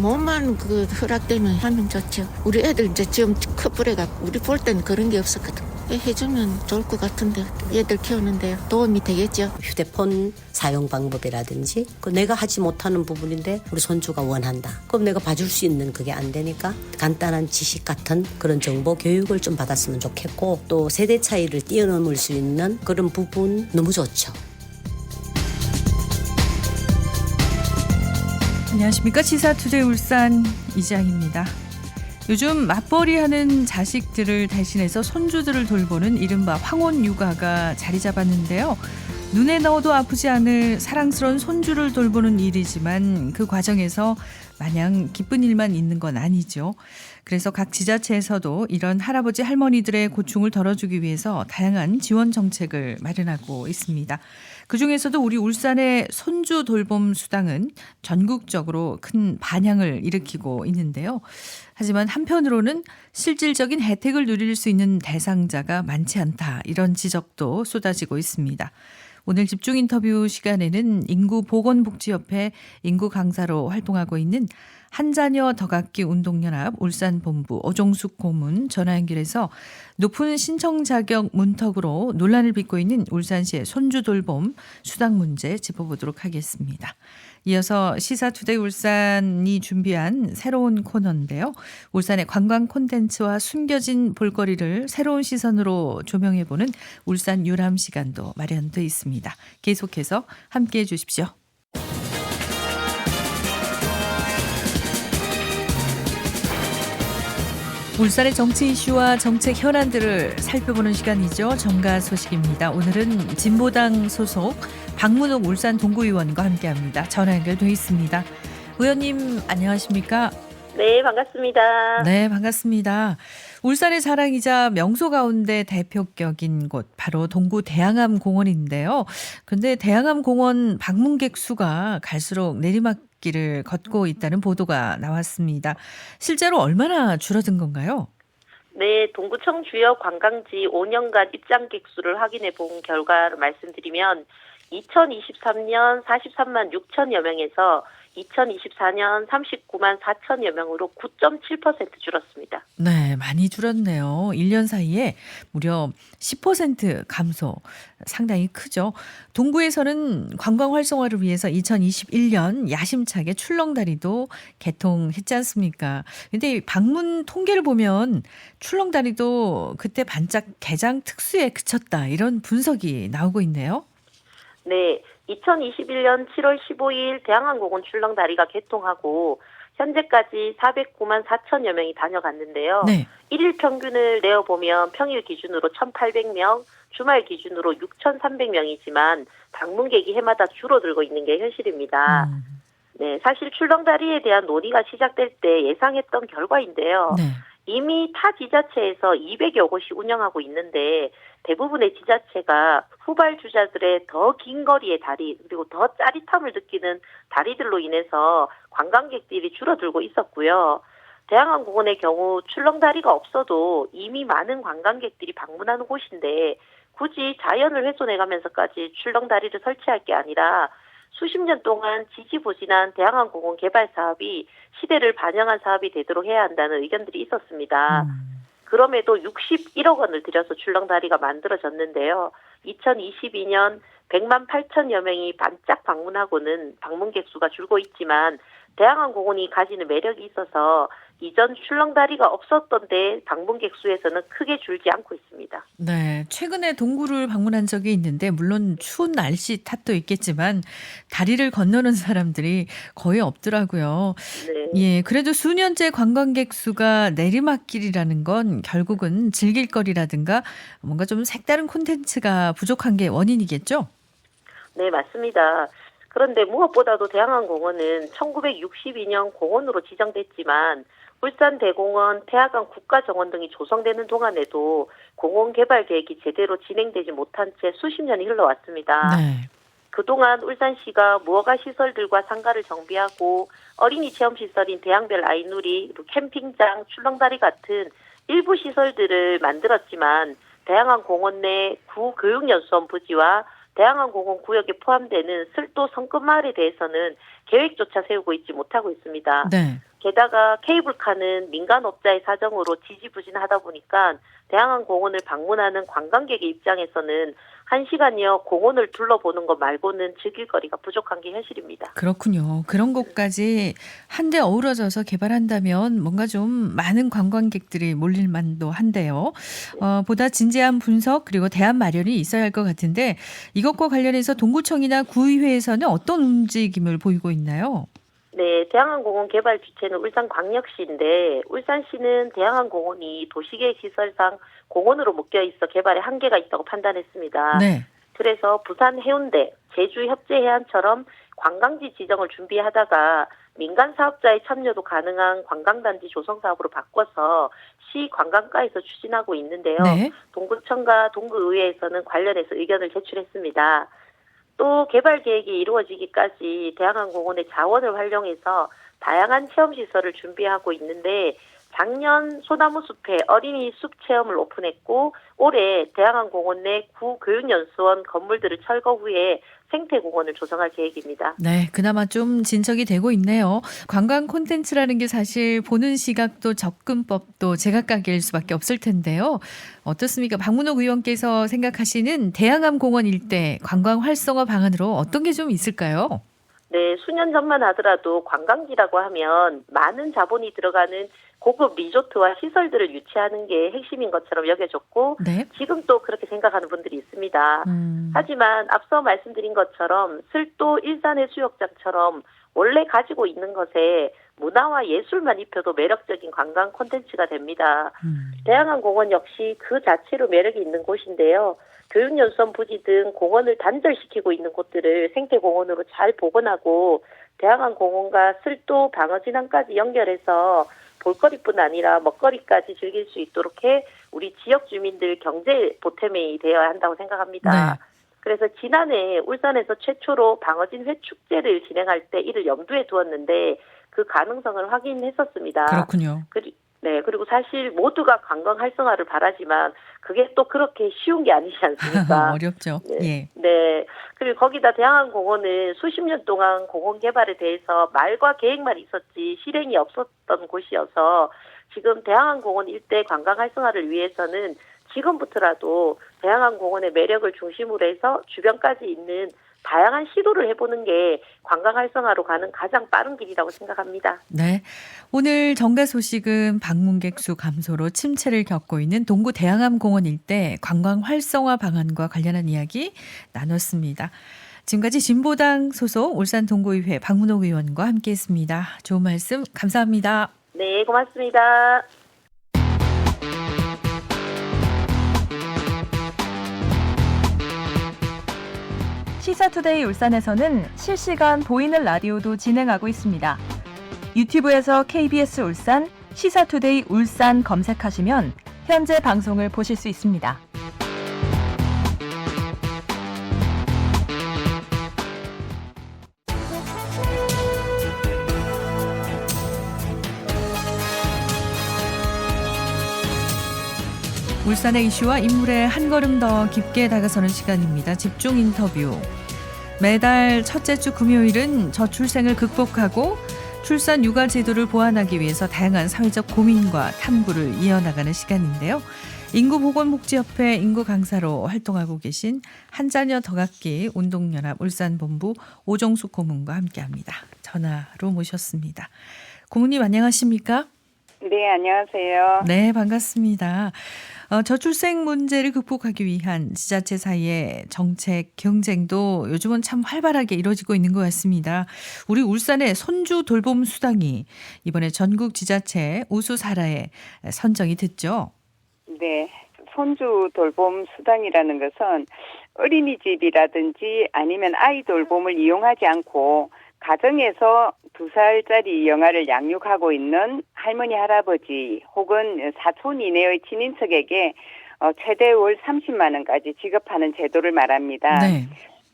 몸만 그 허락되면 하면 좋죠. 우리 애들 이제 지금 커플해가 우리 볼 때는 그런 게 없었거든. 해주면 좋을 것 같은데 애들 키우는데 도움이 되겠죠. 휴대폰 사용 방법이라든지 내가 하지 못하는 부분인데 우리 손주가 원한다. 그럼 내가 봐줄 수 있는 그게 안 되니까 간단한 지식 같은 그런 정보 교육을 좀 받았으면 좋겠고 또 세대 차이를 뛰어넘을 수 있는 그런 부분 너무 좋죠. 안녕하십니까. 시사투데이 울산 이장입니다. 요즘 맞벌이하는 자식들을 대신해서 손주들을 돌보는 이른바 황혼 육아가 자리 잡았는데요. 눈에 넣어도 아프지 않을 사랑스러운 손주를 돌보는 일이지만 그 과정에서 마냥 기쁜 일만 있는 건 아니죠. 그래서 각 지자체에서도 이런 할아버지 할머니들의 고충을 덜어주기 위해서 다양한 지원 정책을 마련하고 있습니다. 그중에서도 우리 울산의 손주 돌봄 수당은 전국적으로 큰 반향을 일으키고 있는데요. 하지만 한편으로는 실질적인 혜택을 누릴 수 있는 대상자가 많지 않다. 이런 지적도 쏟아지고 있습니다. 오늘 집중 인터뷰 시간에는 인구보건복지협회 인구 강사로 활동하고 있는 한자녀 덕악기 운동연합 울산본부 오종숙 고문 전화 연결해서 높은 신청 자격 문턱으로 논란을 빚고 있는 울산시의 손주 돌봄 수당 문제 짚어보도록 하겠습니다. 이어서 시사투데이 울산이 준비한 새로운 코너인데요. 울산의 관광 콘텐츠와 숨겨진 볼거리를 새로운 시선으로 조명해보는 울산 유람 시간도 마련되어 있습니다. 계속해서 함께해 주십시오. 울산의 정치 이슈와 정책 현안들을 살펴보는 시간이죠. 정가 소식입니다. 오늘은 진보당 소속 박문옥 울산 동구의원과 함께합니다. 전화 연결돼 있습니다. 의원님 안녕하십니까? 네, 반갑습니다. 네, 반갑습니다. 울산의 자랑이자 명소 가운데 대표격인 곳 바로 동구 대양암 공원인데요. 그런데 대양암 공원 방문객 수가 갈수록 내리막길을 걷고 있다는 보도가 나왔습니다. 실제로 얼마나 줄어든 건가요? 네, 동구청 주요 관광지 5년간 입장객 수를 확인해 본 결과를 말씀드리면 2023년 43만 6천여 명에서 2024년 39만 4천여 명으로 9.7% 줄었습니다. 네, 많이 줄었네요. 1년 사이에 무려 10% 감소. 상당히 크죠. 동구에서는 관광 활성화를 위해서 2021년 야심차게 출렁다리도 개통했지 않습니까? 근데 방문 통계를 보면 출렁다리도 그때 반짝 개장 특수에 그쳤다. 이런 분석이 나오고 있네요. 네, 2021년 7월 15일 대양암공원 출렁다리가 개통하고 현재까지 409만 4천여 명이 다녀갔는데요. 네. 1일 평균을 내어보면 평일 기준으로 1,800명, 주말 기준으로 6,300명이지만 방문객이 해마다 줄어들고 있는 게 현실입니다. 네, 사실 출렁다리에 대한 논의가 시작될 때 예상했던 결과인데요. 네. 이미 타 지자체에서 200여 곳이 운영하고 있는데 대부분의 지자체가 후발주자들의 더 긴 거리의 다리 그리고 더 짜릿함을 느끼는 다리들로 인해서 관광객들이 줄어들고 있었고요. 대양암공원의 경우 출렁다리가 없어도 이미 많은 관광객들이 방문하는 곳인데 굳이 자연을 훼손해가면서까지 출렁다리를 설치할 게 아니라 수십 년 동안 지지부진한 대양암공원 개발 사업이 시대를 반영한 사업이 되도록 해야 한다는 의견들이 있었습니다. 그럼에도 61억 원을 들여서 출렁다리가 만들어졌는데요. 2022년 100만 8천여 명이 반짝 방문하고는 방문객 수가 줄고 있지만 대양암공원이 가지는 매력이 있어서 이전 출렁다리가 없었던 데 방문객 수에서는 크게 줄지 않고 있습니다. 네, 최근에 동구를 방문한 적이 있는데 물론 추운 날씨 탓도 있겠지만 다리를 건너는 사람들이 거의 없더라고요. 네. 예, 그래도 수년째 관광객 수가 내리막길이라는 건 결국은 즐길 거리라든가 뭔가 좀 색다른 콘텐츠가 부족한 게 원인이겠죠? 네, 맞습니다. 그런데 무엇보다도 대양암공원은 1962년 공원으로 지정됐지만 울산대공원, 태화강 국가정원 등이 조성되는 동안에도 공원 개발 계획이 제대로 진행되지 못한 채 수십 년이 흘러왔습니다. 네. 그동안 울산시가 무허가 시설들과 상가를 정비하고 어린이 체험시설인 대양별 아이누리, 캠핑장, 출렁다리 같은 일부 시설들을 만들었지만 대양암공원 내 구교육연수원 부지와 대양암공원 구역에 포함되는 슬도 성급마을에 대해서는 계획조차 세우고 있지 못하고 있습니다. 네. 게다가 케이블카는 민간업자의 사정으로 지지부진하다 보니까 대양암공원을 방문하는 관광객의 입장에서는 1시간여 공원을 둘러보는 것 말고는 즐길 거리가 부족한 게 현실입니다. 그렇군요. 그런 곳까지 한데 어우러져서 개발한다면 뭔가 좀 많은 관광객들이 몰릴 만도 한데요. 보다 진지한 분석 그리고 대안 마련이 있어야 할 것 같은데 이것과 관련해서 동구청이나 구의회에서는 어떤 움직임을 보이고 있나요? 네, 대양암공원 개발 주체는 울산광역시인데 울산시는 대양암공원이 도시계획 시설상 공원으로 묶여 있어 개발에 한계가 있다고 판단했습니다. 네. 그래서 부산 해운대, 제주 협재해안처럼 관광지 지정을 준비하다가 민간 사업자의 참여도 가능한 관광단지 조성 사업으로 바꿔서 시 관광과에서 추진하고 있는데요. 네. 동구청과 동구의회에서는 관련해서 의견을 제출했습니다. 또 개발 계획이 이루어지기까지 대양암공원의 자원을 활용해서 다양한 체험시설을 준비하고 있는데 작년 소나무 숲에 어린이 숲 체험을 오픈했고 올해 대양암공원 내 구교육연수원 건물들을 철거 후에 생태공원을 조성할 계획입니다. 네, 그나마 좀 진척이 되고 있네요. 관광 콘텐츠라는 게 사실 보는 시각도 접근법도 제각각일 수밖에 없을 텐데요. 어떻습니까? 박문옥 의원께서 생각하시는 대양암공원 일대 관광 활성화 방안으로 어떤 게 좀 있을까요? 네, 수년 전만 하더라도 관광지라고 하면 많은 자본이 들어가는 고급 리조트와 시설들을 유치하는 게 핵심인 것처럼 여겨졌고 네. 지금 또 그렇게 생각하는 분들이 있습니다. 하지만 앞서 말씀드린 것처럼 슬도 일산해수욕장처럼 원래 가지고 있는 것에 문화와 예술만 입혀도 매력적인 관광 콘텐츠가 됩니다. 대양암공원 역시 그 자체로 매력이 있는 곳인데요. 교육연수원 부지 등 공원을 단절시키고 있는 곳들을 생태공원으로 잘 복원하고 대양암공원과 슬도 방어진항까지 연결해서 볼거리뿐 아니라 먹거리까지 즐길 수 있도록 해 우리 지역 주민들 경제 보탬이 되어야 한다고 생각합니다. 네. 그래서 지난해 울산에서 최초로 방어진 회축제를 진행할 때 이를 염두에 두었는데 그 가능성을 확인했었습니다. 그렇군요. 그리고 사실 모두가 관광 활성화를 바라지만 그게 또 그렇게 쉬운 게 아니지 않습니까? 어렵죠. 네. 예. 네. 그리고 거기다 대양암공원은 수십 년 동안 공원 개발에 대해서 말과 계획만 있었지 실행이 없었던 곳이어서 지금 대양암공원 일대 관광 활성화를 위해서는 지금부터라도 대양암공원의 매력을 중심으로 해서 주변까지 있는 다양한 시도를 해보는 게 관광 활성화로 가는 가장 빠른 길이라고 생각합니다. 네. 오늘 정가 소식은 방문객 수 감소로 침체를 겪고 있는 동구 대양암공원 일대 관광 활성화 방안과 관련한 이야기 나눴습니다. 지금까지 진보당 소속 울산 동구의회 박문옥 의원과 함께했습니다. 좋은 말씀 감사합니다. 네, 고맙습니다. 시사투데이 울산에서는 실시간 보이는 라디오도 진행하고 있습니다. 유튜브에서 KBS 울산, 시사투데이 울산 검색하시면 현재 방송을 보실 수 있습니다. 울산의 이슈와 인물에 한 걸음 더 깊게 다가서는 시간입니다. 집중 인터뷰. 매달 첫째 주 금요일은 저출생을 극복하고 출산 육아 제도를 보완하기 위해서 다양한 사회적 고민과 탐구를 이어나가는 시간인데요. 인구보건복지협회 인구강사로 활동하고 계신 한자녀 더 갖기 운동연합 울산본부 오정숙 고문과 함께합니다. 전화로 모셨습니다. 고문님 안녕하십니까? 네, 안녕하세요. 네, 반갑습니다. 저출생 문제를 극복하기 위한 지자체 사이의 정책 경쟁도 요즘은 참 활발하게 이루어지고 있는 것 같습니다. 우리 울산의 손주 돌봄 수당이 이번에 전국 지자체 우수사라에 선정이 됐죠. 네, 손주 돌봄 수당이라는 것은 어린이집이라든지 아니면 아이 돌봄을 이용하지 않고 가정에서 2살짜리 영아를 양육하고 있는 할머니, 할아버지 혹은 사촌 이내의 친인척에게 최대 월 30만 원까지 지급하는 제도를 말합니다. 네.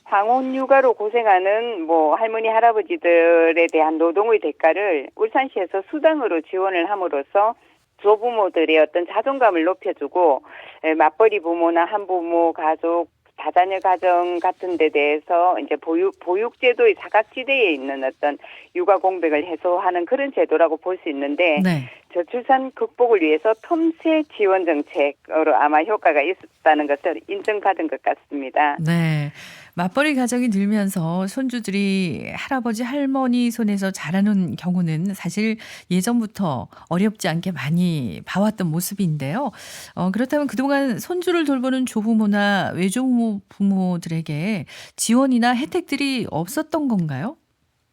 황혼 육아로 고생하는 할머니, 할아버지들에 대한 노동의 대가를 울산시에서 수당으로 지원을 함으로써 조부모들의 어떤 자존감을 높여주고 맞벌이 부모나 한부모 가족 다자녀 가정 같은 데 대해서 이제 보육제도의 사각지대에 있는 어떤 육아 공백을 해소하는 그런 제도라고 볼 수 있는데 네. 저출산 극복을 위해서 틈새 지원 정책으로 아마 효과가 있었다는 것을 인정받은 것 같습니다. 네. 맞벌이 가정이 늘면서 손주들이 할아버지 할머니 손에서 자라는 경우는 사실 예전부터 어렵지 않게 많이 봐왔던 모습인데요. 그렇다면 그동안 손주를 돌보는 조부모나 외조부모 부모들에게 지원이나 혜택들이 없었던 건가요?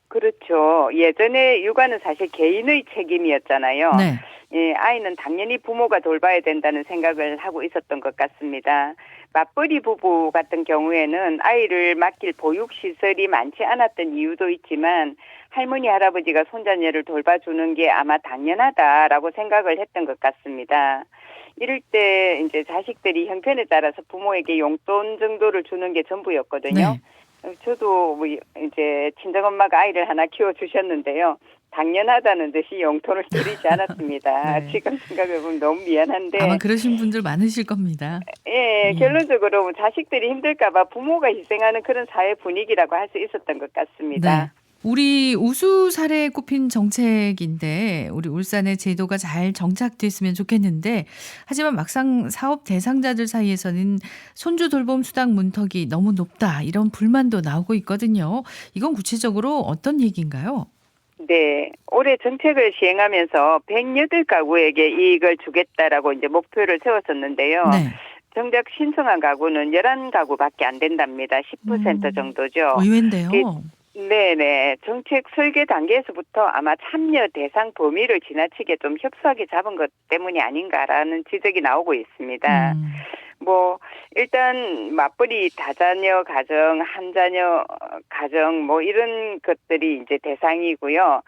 그렇죠. 예전에 육아는 사실 개인의 책임이었잖아요. 네. 예, 아이는 당연히 부모가 돌봐야 된다는 생각을 하고 있었던 것 같습니다. 맞벌이 부부 같은 경우에는 아이를 맡길 보육시설이 많지 않았던 이유도 있지만 할머니, 할아버지가 손자녀를 돌봐주는 게 아마 당연하다라고 생각을 했던 것 같습니다. 이럴 때 이제 자식들이 형편에 따라서 부모에게 용돈 정도를 주는 게 전부였거든요. 네. 저도 뭐 이제 친정엄마가 아이를 하나 키워주셨는데요. 당연하다는 듯이 용돈을 드리지 않았습니다. 네. 지금 생각해보면 너무 미안한데. 아마 그러신 분들 많으실 겁니다. 예, 결론적으로 자식들이 힘들까봐 부모가 희생하는 그런 사회 분위기라고 할 수 있었던 것 같습니다. 네. 우리 우수 사례에 꼽힌 정책인데 우리 울산의 제도가 잘 정착됐으면 좋겠는데 하지만 막상 사업 대상자들 사이에서는 손주 돌봄 수당 문턱이 너무 높다 이런 불만도 나오고 있거든요. 이건 구체적으로 어떤 얘기인가요? 네. 올해 정책을 시행하면서 108가구에게 이익을 주겠다라고 이제 목표를 세웠었는데요. 네. 정작 신청한 가구는 11가구밖에 안 된답니다. 10% 정도죠. 의외인데요. 네네. 정책 설계 단계에서부터 아마 참여 대상 범위를 지나치게 좀 협소하게 잡은 것 때문이 아닌가라는 지적이 나오고 있습니다. 뭐 일단 맞벌이 다자녀 가정, 한자녀 가정 뭐 이런 것들이 이제 대상이고요.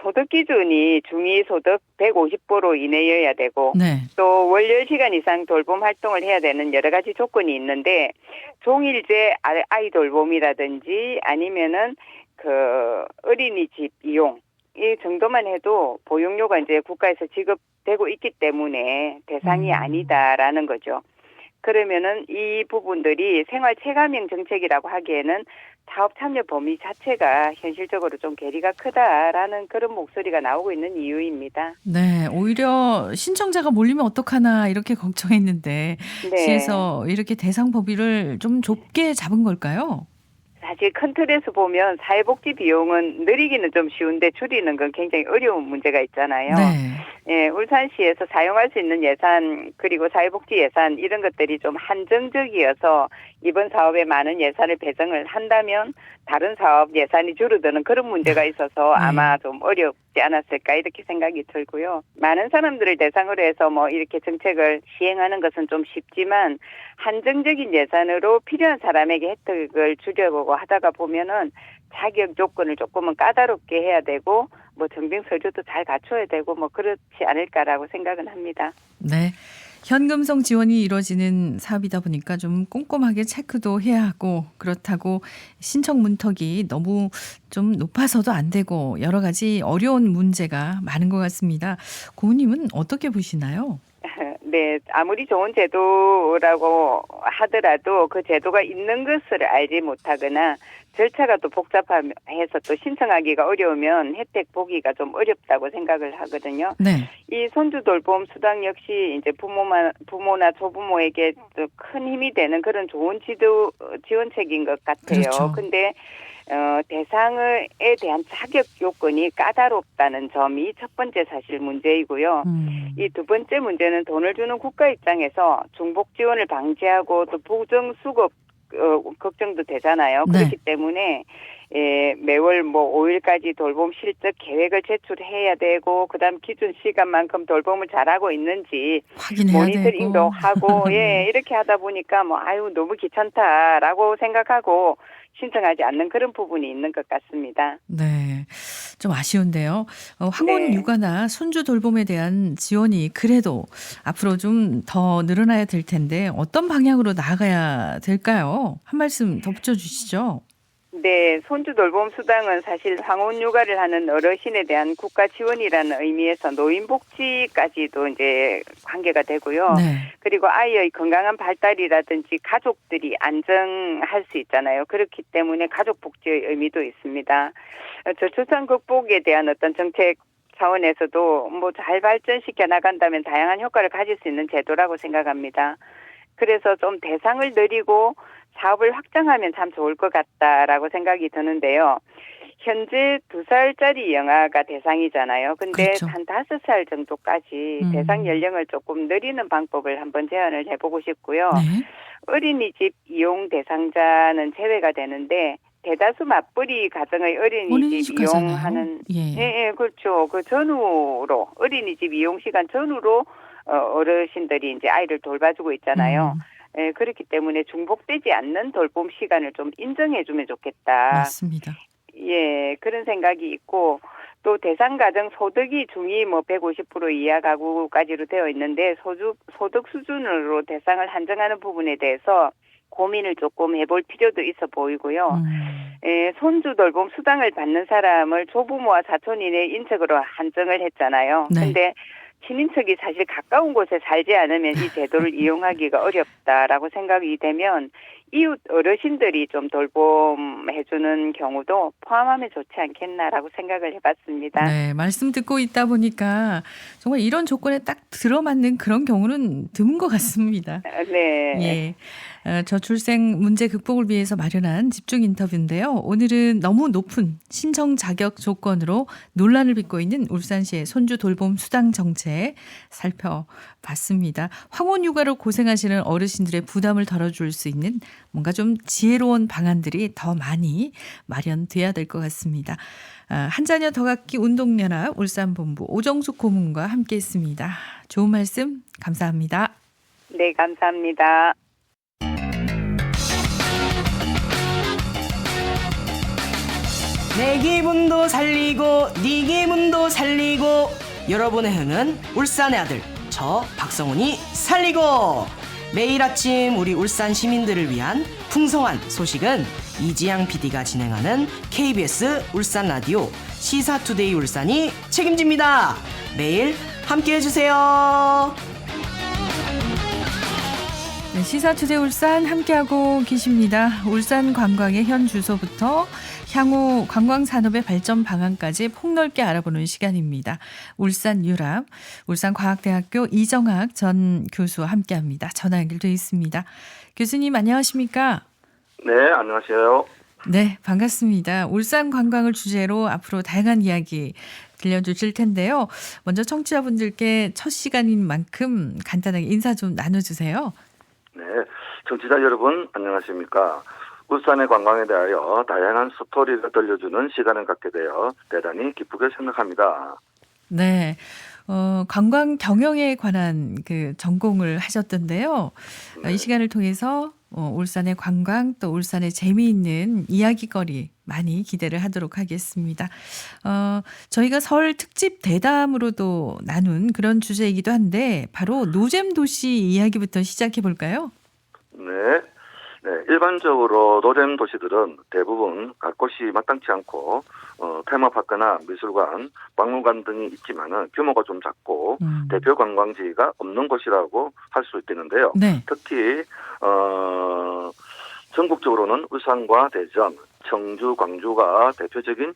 소득 기준이 중위소득 150보로 이내여야 되고 네. 또 월 10시간 이상 돌봄 활동을 해야 되는 여러 가지 조건이 있는데 종일제 아이 돌봄이라든지 아니면은 그 어린이집 이용 이 정도만 해도 보육료가 이제 국가에서 지급되고 있기 때문에 대상이 아니다라는 거죠. 그러면은 이 부분들이 생활 체감형 정책이라고 하기에는 사업 참여 범위 자체가 현실적으로 좀 괴리가 크다라는 그런 목소리가 나오고 있는 이유입니다. 네, 오히려 신청자가 몰리면 어떡하나 이렇게 걱정했는데 네. 시에서 이렇게 대상 범위를 좀 좁게 잡은 걸까요? 사실 큰 틀에서 보면 사회복지 비용은 늘리기는 좀 쉬운데 줄이는 건 굉장히 어려운 문제가 있잖아요. 네. 예, 울산시에서 사용할 수 있는 예산 그리고 사회복지 예산 이런 것들이 좀 한정적이어서 이번 사업에 많은 예산을 배정을 한다면 다른 사업 예산이 줄어드는 그런 문제가 있어서 아마 좀 어렵지 않았을까 이렇게 생각이 들고요. 많은 사람들을 대상으로 해서 뭐 이렇게 정책을 시행하는 것은 좀 쉽지만 한정적인 예산으로 필요한 사람에게 혜택을 주려고 하다가 보면은 자격 조건을 조금은 까다롭게 해야 되고 뭐 증빙 서류도 잘 갖춰야 되고 뭐 그렇지 않을까라고 생각은 합니다. 네. 현금성 지원이 이루어지는 사업이다 보니까 좀 꼼꼼하게 체크도 해야 하고 그렇다고 신청 문턱이 너무 좀 높아서도 안 되고 여러 가지 어려운 문제가 많은 것 같습니다. 고모님은 어떻게 보시나요? 네, 아무리 좋은 제도라고 하더라도 그 제도가 있는 것을 알지 못하거나 절차가 또 복잡해서 또 신청하기가 어려우면 혜택 보기가 좀 어렵다고 생각을 하거든요. 네. 이 손주 돌봄 수당 역시 이제 부모나 조부모에게 또 큰 힘이 되는 그런 좋은 지원책인 것 같아요. 그렇죠. 근데 대상에 대한 자격 요건이 까다롭다는 점이 첫 번째 사실 문제이고요. 이 두 번째 문제는 돈을 주는 국가 입장에서 중복 지원을 방지하고 또 부정 수급 걱정도 되잖아요. 네. 그렇기 때문에 매월 뭐 5일까지 돌봄 실적 계획을 제출해야 되고 그다음 기준 시간만큼 돌봄을 잘하고 있는지 확인해야 모니터링도 되고. 하고 이렇게 하다 보니까 뭐 너무 귀찮다라고 생각하고 신청하지 않는 그런 부분이 있는 것 같습니다. 네. 좀 아쉬운데요. 황혼 네. 육아나 손주 돌봄에 대한 지원이 그래도 앞으로 좀 더 늘어나야 될 텐데 어떤 방향으로 나아가야 될까요? 한 말씀 더 붙여주시죠. 네, 손주 돌봄 수당은 사실 황혼 육아를 하는 어르신에 대한 국가 지원이라는 의미에서 노인복지까지도 이제 관계가 되고요. 네. 그리고 아이의 건강한 발달이라든지 가족들이 안정할 수 있잖아요. 그렇기 때문에 가족 복지의 의미도 있습니다. 저출산 극복에 대한 어떤 정책 차원에서도 뭐 잘 발전시켜 나간다면 다양한 효과를 가질 수 있는 제도라고 생각합니다. 그래서 좀 대상을 늘리고 사업을 확장하면 참 좋을 것 같다라고 생각이 드는데요. 현재 2살짜리 영아가 대상이잖아요. 근데 그렇죠. 한 5살 정도까지 대상 연령을 조금 늘리는 방법을 한번 제안을 해보고 싶고요. 네. 어린이집 이용 대상자는 제외가 되는데 대다수 맞벌이 가정의 어린이집 어린이집 가잖아요. 이용하는 예. 예, 그렇죠. 그 전후로 어린이집 이용 시간 전후로 어르신들이 이제 아이를 돌봐주고 있잖아요. 예, 그렇기 때문에 중복되지 않는 돌봄 시간을 좀 인정해주면 좋겠다. 맞습니다. 예, 그런 생각이 있고 또 대상 가정 소득이 중위 150% 이하 가구까지로 되어 있는데 소득 수준으로 대상을 한정하는 부분에 대해서 고민을 조금 해볼 필요도 있어 보이고요. 예, 손주 돌봄 수당을 받는 사람을 조부모와 사촌 이내 인척으로 한정을 했잖아요. 네. 근데 친인척이 사실 가까운 곳에 살지 않으면 이 제도를 이용하기가 어렵다라고 생각이 되면 이웃 어르신들이 좀 돌봄해주는 경우도 포함하면 좋지 않겠나라고 생각을 해봤습니다. 네, 말씀 듣고 있다 보니까 정말 이런 조건에 딱 들어맞는 그런 경우는 드문 것 같습니다. 네. 예. 저출생 문제 극복을 위해서 마련한 집중 인터뷰인데요. 오늘은 너무 높은 신청 자격 조건으로 논란을 빚고 있는 울산시의 손주 돌봄 수당 정책 살펴봤습니다. 황혼 육아로 고생하시는 어르신들의 부담을 덜어줄 수 있는 뭔가 좀 지혜로운 방안들이 더 많이 마련돼야 될 것 같습니다. 한 자녀 더 갖기 운동연합 울산본부 오정숙 고문과 함께했습니다. 좋은 말씀 감사합니다. 네, 감사합니다. 내 기분도 살리고 네 기분도 살리고 여러분의 흥은 울산의 아들 저 박성훈이 살리고 매일 아침 우리 울산 시민들을 위한 풍성한 소식은 이지양 PD가 진행하는 KBS 울산 라디오 시사투데이 울산이 책임집니다. 매일 함께해 주세요. 네, 시사투데이 울산 함께하고 계십니다. 울산 관광의 현 주소부터 향후 관광산업의 발전 방안까지 폭넓게 알아보는 시간입니다. 울산유랍, 울산과학대학교 이정학 전 교수와 함께합니다. 전화 연결돼 있습니다. 교수님 안녕하십니까? 네, 안녕하세요. 네, 반갑습니다. 울산 관광을 주제로 앞으로 다양한 이야기 들려주실 텐데요. 먼저 청취자분들께 첫 시간인 만큼 간단하게 인사 좀 나눠주세요. 네, 청취자 여러분 안녕하십니까? 울산의 관광에 대하여 다양한 스토리를 들려주는 시간을 갖게 되어 대단히 기쁘게 생각합니다. 네, 관광 경영에 관한 그 전공을 하셨던데요. 네. 이 시간을 통해서 울산의 관광 또 울산의 재미있는 이야기거리 많이 기대를 하도록 하겠습니다. 저희가 설 특집 대담으로도 나눈 그런 주제이기도 한데 바로 노잼 도시 이야기부터 시작해 볼까요? 네, 일반적으로 노잼 도시들은 대부분 갈 곳이 마땅치 않고 테마파크나 미술관, 박물관 등이 있지만은 규모가 좀 작고 대표 관광지가 없는 곳이라고 할 수 있겠는데요. 네. 특히 전국적으로는 울산과 대전, 청주, 광주가 대표적인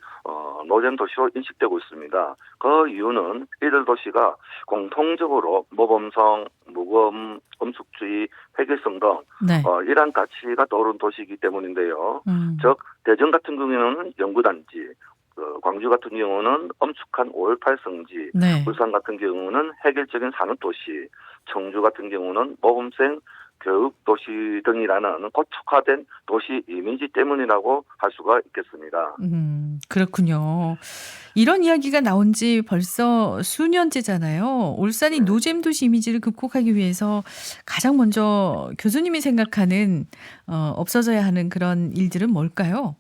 노잼 도시로 인식되고 있습니다. 그 이유는 이들 도시가 공통적으로 모범성, 무검, 엄숙주의, 획일성 등 네. 이러한 가치가 떠오른 도시이기 때문인데요. 즉 대전 같은 경우에는 연구단지, 광주 같은 경우는 엄숙한 5.18 성지, 네. 울산 같은 경우는 획일적인 산업도시, 청주 같은 경우는 모범생 교육도시 등이라는 고축화된 도시 이미지 때문이라고 할 수가 있겠습니다. 그렇군요. 이런 이야기가 나온 지 벌써 수년째잖아요. 울산이 네. 노잼 도시 이미지를 극복하기 위해서 가장 먼저 교수님이 생각하는 없어져야 하는 그런 일들은 뭘까요?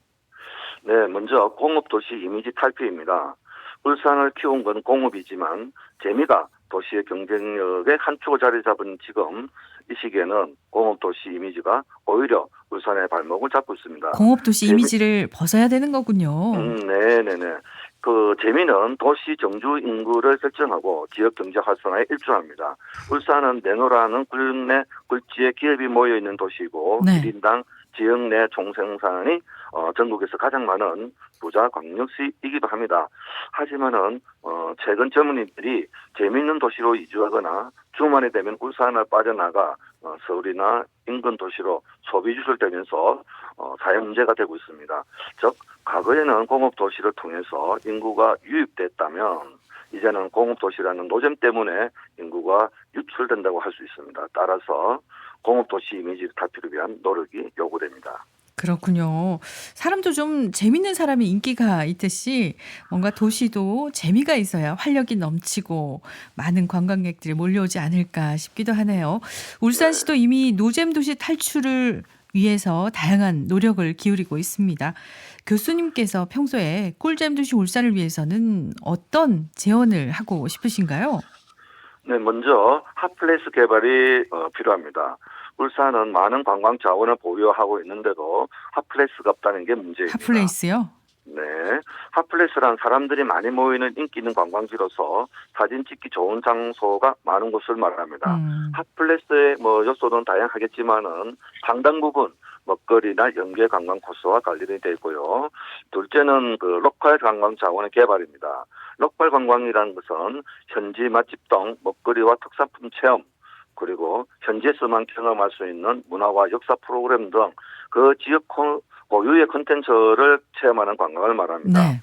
네, 먼저 공업도시 이미지 탈피입니다. 울산을 키운 건 공업이지만 재미가 도시의 경쟁력의 한 축을 자리 잡은 지금 이 시기에는 공업도시 이미지가 오히려 울산의 발목을 잡고 있습니다. 공업도시 이미지를 벗어야 되는 거군요. 네네네. 그 재미는 도시 정주 인구를 설정하고 지역 경제 활성화에 일조합니다. 울산은 내노라는 굴내 굴지에 기업이 모여 있는 도시이고 네. 1인당 지역 내 총생산이 전국에서 가장 많은 부자 광역시이기도 합니다. 하지만은 최근 젊은이들이 재미있는 도시로 이주하거나 주말이 되면 울산을 빠져나가 서울이나 인근 도시로 소비주를 되면서 사회 문제가 되고 있습니다. 즉 과거에는 공업도시를 통해서 인구가 유입됐다면 이제는 공업도시라는 노점 때문에 인구가 유출된다고 할 수 있습니다. 따라서 공업도시 이미지를 탈피를 위한 노력이 요구됩니다. 그렇군요. 사람도 좀 재밌는 사람이 인기가 있듯이 뭔가 도시도 재미가 있어야 활력이 넘치고 많은 관광객들이 몰려오지 않을까 싶기도 하네요. 울산시도 이미 노잼 도시 탈출을 위해서 다양한 노력을 기울이고 있습니다. 교수님께서 평소에 꿀잼 도시 울산을 위해서는 어떤 제언을 하고 싶으신가요? 네, 먼저 핫플레이스 개발이 필요합니다. 울산은 많은 관광 자원을 보유하고 있는데도 핫플레이스가 없다는 게 문제입니다. 핫플레이스요? 네, 핫플레이스란 사람들이 많이 모이는 인기 있는 관광지로서 사진 찍기 좋은 장소가 많은 곳을 말합니다. 핫플레이스의 요소는 다양하겠지만은 상당 부분 먹거리나 연계 관광 코스와 관련이 되어 있고요. 둘째는 그 로컬 관광 자원의 개발입니다. 로컬 관광이라는 것은 현지 맛집 등 먹거리와 특산품 체험, 그리고 현지에서만 경험할 수 있는 문화와 역사 프로그램 등 그 지역 고유의 콘텐츠를 체험하는 관광을 말합니다. 네.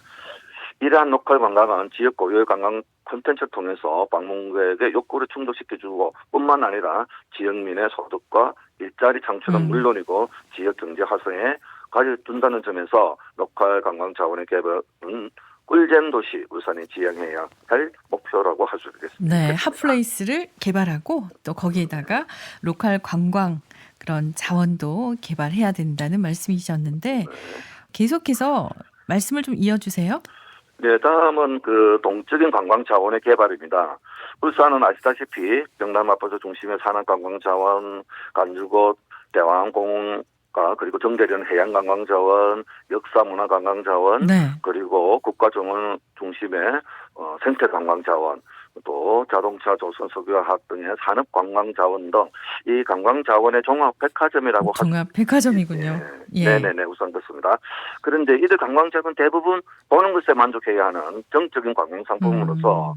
이러한 로컬 관광은 지역 고유의 관광 콘텐츠를 통해서 방문객의 욕구를 충족시켜주고 뿐만 아니라 지역민의 소득과 일자리 창출은 물론이고 지역 경제 활성에 가져둔다는 점에서 로컬 관광 자원의 개발은 꿀잼 도시 울산이 지향해야 할 목표라고 할 수 있겠습니다. 네, 핫플레이스를 개발하고 또 거기에다가 로컬 관광 그런 자원도 개발해야 된다는 말씀이셨는데 계속해서 말씀을 좀 이어주세요. 네, 다음은 그 동적인 관광 자원의 개발입니다. 울산은 아시다시피 경남 앞바다 중심의 산악 관광 자원, 간주곶, 대왕공원과 그리고 정대련 해양 관광 자원, 역사 문화 관광 자원, 네. 그리고 국가 정원 중심의 생태 관광 자원, 또 자동차, 조선, 석유화학 등의 산업 관광 자원 등 이 관광 자원의 종합 백화점이라고 종합 백화점이군요. 예. 네네네, 우선 그렇습니다. 그런데 이들 관광 자원 대부분 보는 것에 만족해야 하는 정적인 관광 상품으로서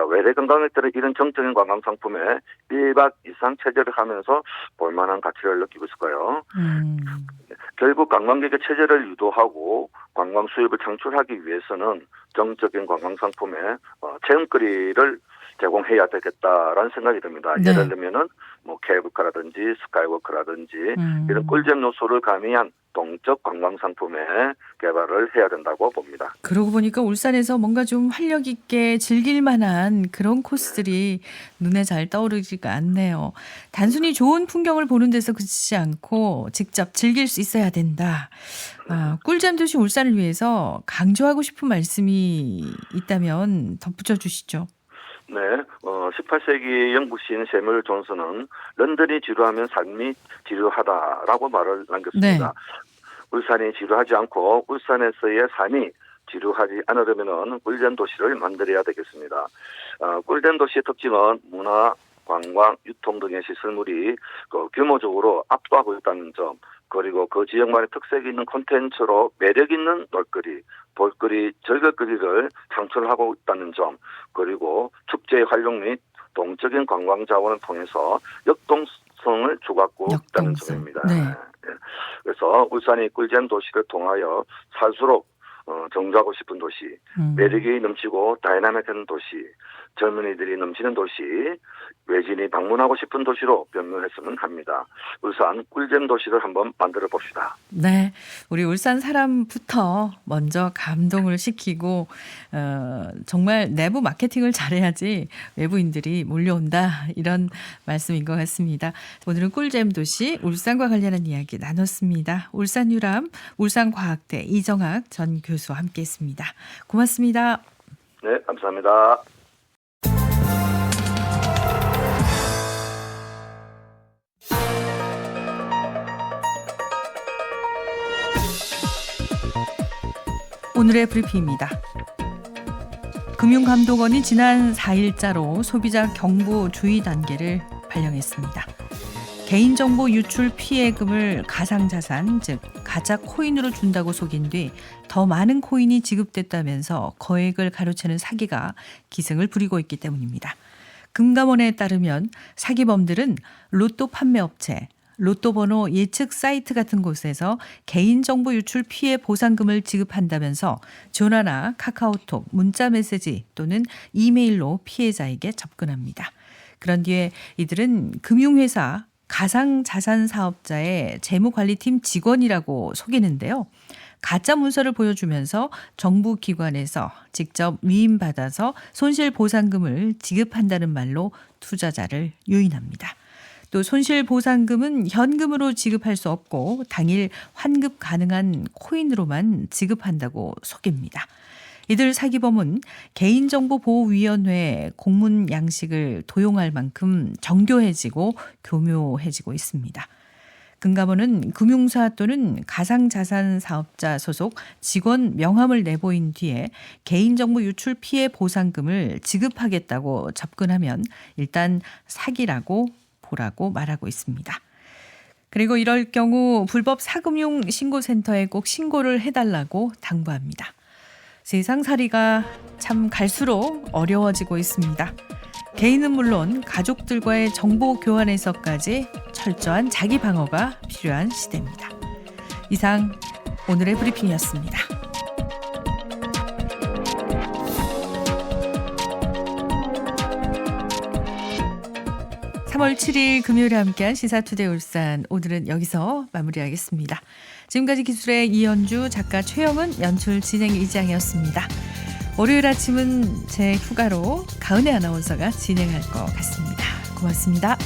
외래 관광객들은 이런 정적인 관광 상품에 1박 이상 체제를 하면서 볼만한 가치를 느끼고 있을까요? 결국 관광객의 체제를 유도하고 관광 수입을 창출하기 위해서는 정적인 관광 상품에 체험거리를 제공해야 되겠다라는 생각이 듭니다. 네. 예를 들면은 케이블카라든지 스카이워크라든지 이런 꿀잼 요소를 가미한 동적 관광 상품의 개발을 해야 된다고 봅니다. 그러고 보니까 울산에서 뭔가 좀 활력 있게 즐길 만한 그런 코스들이 눈에 잘 떠오르지가 않네요. 단순히 좋은 풍경을 보는 데서 그치지 않고 직접 즐길 수 있어야 된다. 꿀잼 도시 울산을 위해서 강조하고 싶은 말씀이 있다면 덧붙여 주시죠. 네, 18세기 영국 시인 세물 존슨은 런던이 지루하면 삶이 지루하다라고 말을 남겼습니다. 네. 울산이 지루하지 않고 울산에서의 삶이 지루하지 않으려면 꿀잼 도시를 만들어야 되겠습니다. 꿀잼 도시의 특징은 문화, 관광, 유통 등의 시설물이 규모적으로 압도하고 있다는 점, 그리고 그 지역만의 특색이 있는 콘텐츠로 매력 있는 놀거리, 볼거리, 즐길거리를 창출하고 있다는 점, 그리고 축제의 활용 및 동적인 관광 자원을 통해서 역동성을 주고받고 있다는 점입니다. 네. 그래서 울산이 꿀잼 도시를 통하여 살수록 정주하고 싶은 도시, 매력이 넘치고 다이나믹한 도시, 젊은이들이 넘치는 도시, 외진이 방문하고 싶은 도시로 변모했으면 합니다. 울산 꿀잼 도시를 한번 만들어 봅시다. 네, 우리 울산 사람부터 먼저 감동을 시키고 정말 내부 마케팅을 잘해야지 외부인들이 몰려온다 이런 말씀인 것 같습니다. 오늘은 꿀잼 도시 울산과 관련한 이야기 나눴습니다. 울산 유람 울산과학대 이정학 전 교수와 함께했습니다. 고맙습니다. 네, 감사합니다. 오늘의 브리핑입니다. 금융감독원이 지난 4일자로 소비자 경보 주의 단계를 발령했습니다. 개인정보 유출 피해금을 가상자산, 즉 가짜 코인으로 준다고 속인 뒤 더 많은 코인이 지급됐다면서 거액을 가로채는 사기가 기승을 부리고 있기 때문입니다. 금감원에 따르면 사기범들은 로또 판매업체, 로또 번호 예측 사이트 같은 곳에서 개인정보 유출 피해 보상금을 지급한다면서 전화나 카카오톡, 문자메시지 또는 이메일로 피해자에게 접근합니다. 그런 뒤에 이들은 금융회사 가상자산 사업자의 재무관리팀 직원이라고 속이는데요. 가짜 문서를 보여주면서 정부 기관에서 직접 위임받아서 손실보상금을 지급한다는 말로 투자자를 유인합니다. 또 손실보상금은 현금으로 지급할 수 없고 당일 환급 가능한 코인으로만 지급한다고 속입니다. 이들 사기범은 개인정보보호위원회 공문 양식을 도용할 만큼 정교해지고 교묘해지고 있습니다. 금감원은 금융사 또는 가상자산 사업자 소속 직원 명함을 내보인 뒤에 개인정보 유출 피해 보상금을 지급하겠다고 접근하면 일단 사기라고 보라고 말하고 있습니다. 그리고 이럴 경우 불법 사금융 신고센터에 꼭 신고를 해달라고 당부합니다. 세상살이가 참 갈수록 어려워지고 있습니다. 개인은 물론 가족들과의 정보 교환에서까지 철저한 자기 방어가 필요한 시대입니다. 이상 오늘의 브리핑이었습니다. 3월 7일 금요일에 함께한 시사투데이 울산, 오늘은 여기서 마무리하겠습니다. 지금까지 기술의 이현주, 작가 최영은, 연출 진행 이지양이었습니다. 월요일 아침은 제 휴가로 가은혜 아나운서가 진행할 것 같습니다. 고맙습니다.